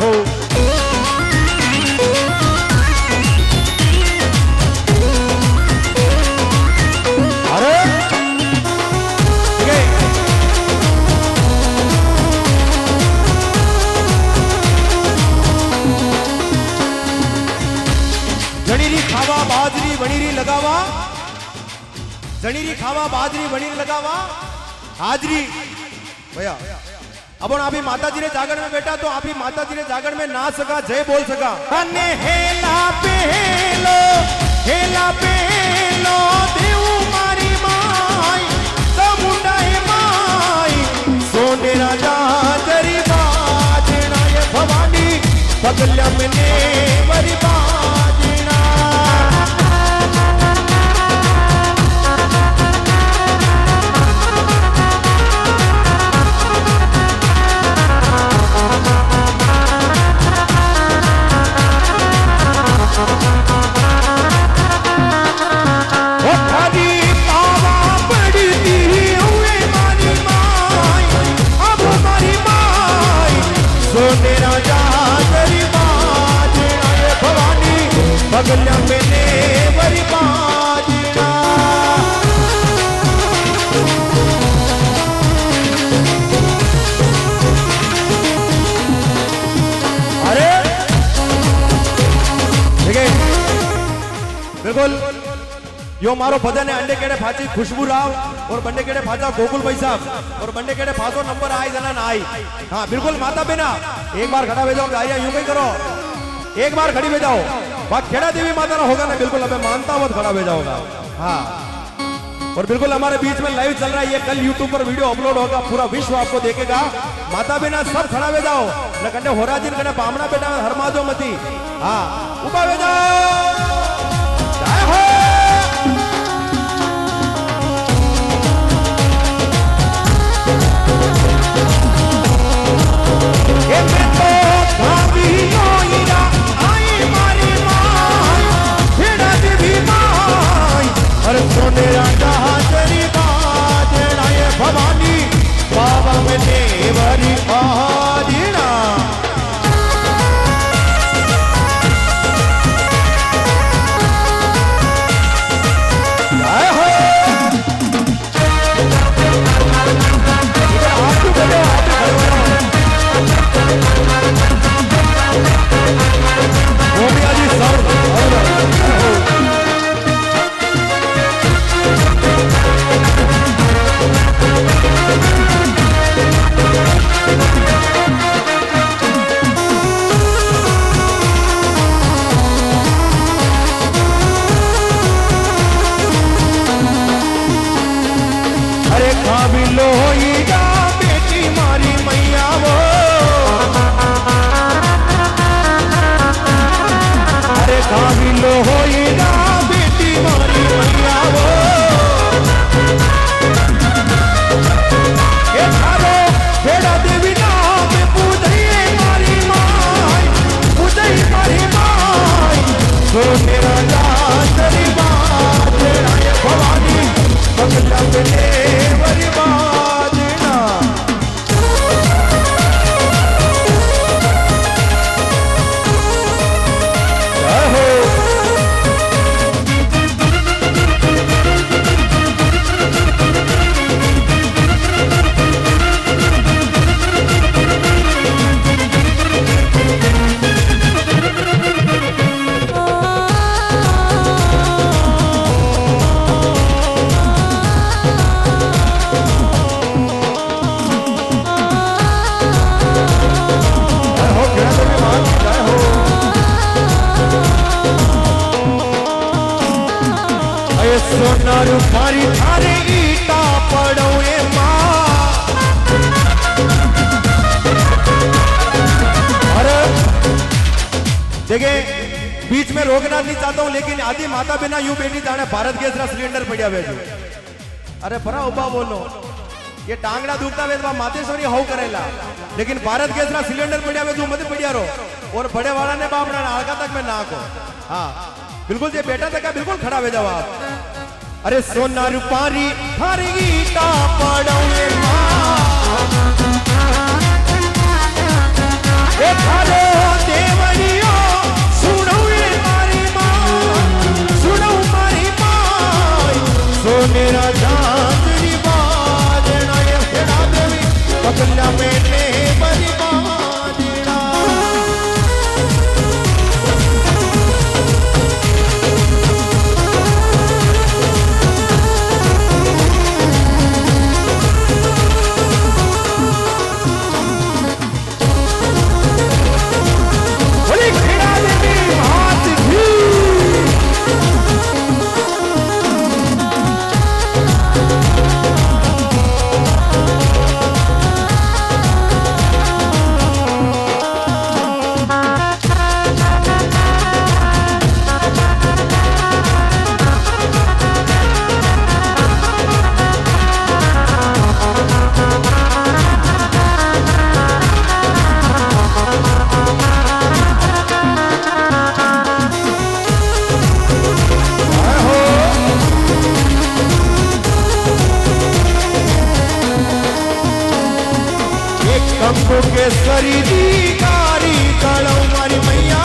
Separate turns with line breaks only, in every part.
हो अरे जणीरी खावा बाजरी वणीरी लगावा जणीरी खावा बाजरी वणीरी लगावा हाजरी भैया अब आप ही माता जी ने जागरण में बैठा तो आप ही माता जी ने जागरण में ना सका जय बोल सका अने हेला पहेलो देव मारी माई समुंडा हे माई सोने राजा जरी बाजना ये भवानी पगल्या मने वरी बाजना पगल्या मैंने वरी बाजना अरे ठीक है बिल्कुल यो मारो भजन है अंडे केड़े फाची खुशबू राव और बंडे केड़े फाचा गोकुल भाई साहब और बंडे केड़े फाचो नंबर आई जना ना आई हाँ बिल्कुल माता बिना एक बार खड़ा भेजो गाड़ियां यूं ही करो एक बार खड़ी भेजाओ बात खेड़ा देवी माता ना होगा ना बिल्कुल अबे मानता मत खड़ा भेजाओगा हाँ और बिल्कुल हमारे बीच में लाइव चल रहा है ये कल यूट्यूब पर वीडियो अपलोड होगा पूरा विश्व आपको देखेगा माता बिना सब खड़ा भेजाओ न कंडे होरा जी कने बामना बेटा हरमाजो मती हाँ उबा भेजाओ जय हो ये मैं तो भाभी नोईरा आई मारी माई भेड़ा देवी माई अरे सोने राजा तेरी बाजना ये भवानी बाबा में देवरी आदिना जय हो अरे खावी लोईदा बेटी मारी मैया वो अरे खावी लोईदा बेटी मारी मैया वो ये खालो बेड़ा देवी नाम पूजई मारी माई पूजई मारी माई तो मेरा तेरी बात तेरा ये भवानी पगला में वरी बाजना जय हो सोनारू थारी थारे ईटा पड़ो ए माँ अरे देखे बीच में रोकना नहीं चाहता हूँ लेकिन आदि माता बिना यूं बेटी जाने भारत गैस रा सिलेंडर पड़ा हुआ अरे भरा उबा बोलो ये टांगड़ा दुखता वे मातेश्वरी हाउ करेला लेकिन भारत गैस रा सिलेंडर पड़ा हुआ मत पड़िया रो और बड़े वाला ने बाप आड़का तक में ना को हाँ बिल्कुल ये बेटा तक बिल्कुल खड़ा हो जाओ आप अरे सोना रूपारी थारी ईटा पड़ो माँ पगला मैंने बड़ी बाजना कंकु के सरीदी कारी कड़ौ मारी मैया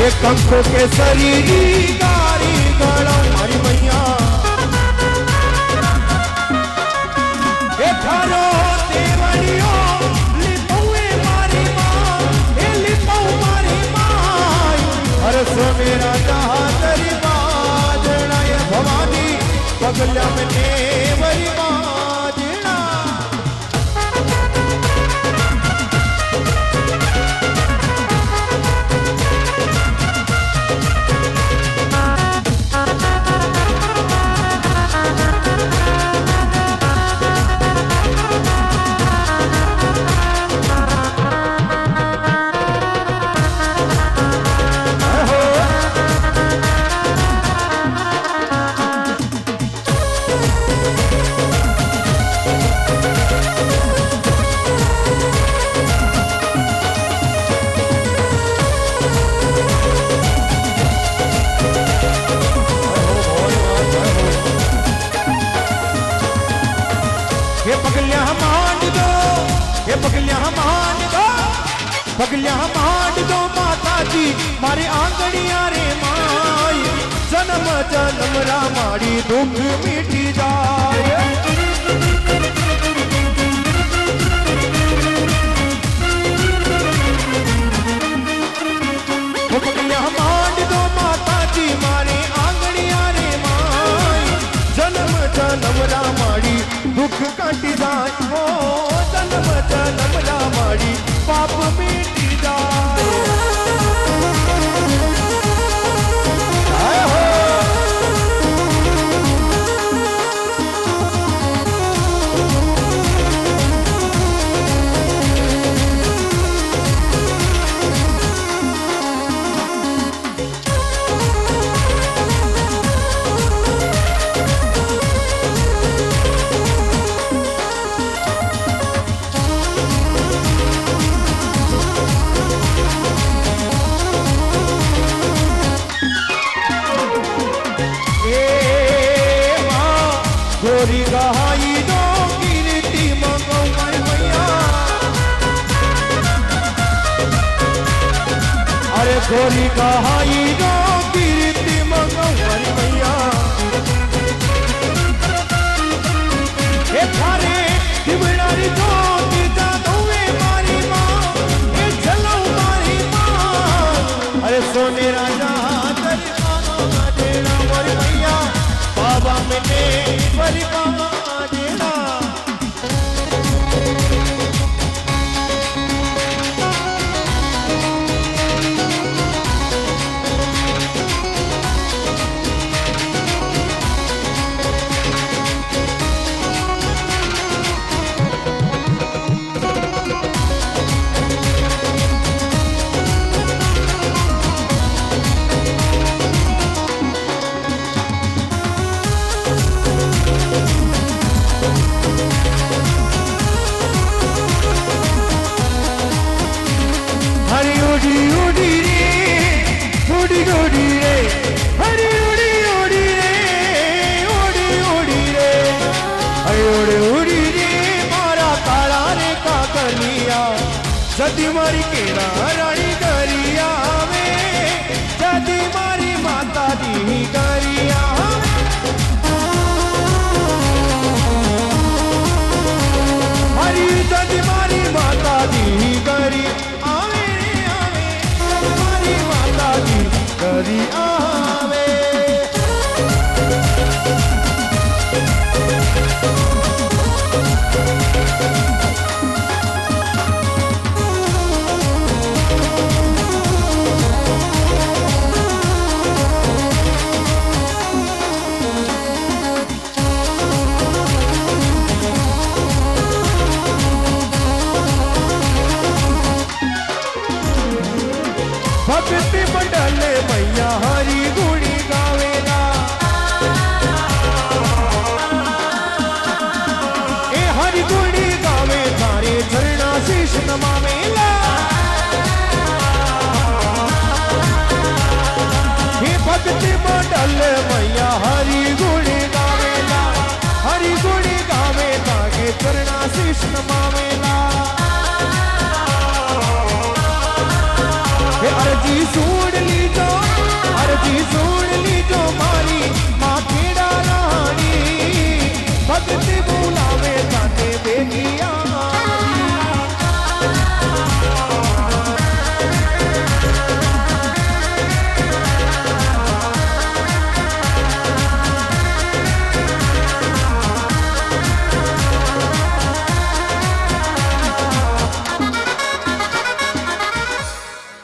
एक कंकु के सरीदी कारी कड़ौ मारी मैया थारो देवड़ियो लिपौए मारी माँ ए लिपौ मारी माँ अरे सो मेरा जहाँ तेरी बाजना ये भवानी पगला मैंने बड़ी बाजना पगलिया मान दो माता जी मारे आंगड़िया रे माई जन्म जन्म रामाड़ी दुख मिटी जाए पगलिया मान दो माता जी मारे आंगड़िया रे माई जन्म जन्म रामाड़ी दुख कट जाए हो जन्म जन्म रामाड़ी पाप मिटी जाए गोरी गहाई दो कीर्ति मंगो मारी मैया अरे गोरी गहाई दो कीर्ति मंगो मारी मैया ए थारे दिवड़ारी दो तीता दोवे मारी माँ ए चलो मारी माँ अरे सोने राजा तेरी मानो का देना मारी मैया बाबा मैंने बड़ी बाजना जदी मारी केरा रानी करिया में जदी मारी माता दी करिया कृष्ण मामेला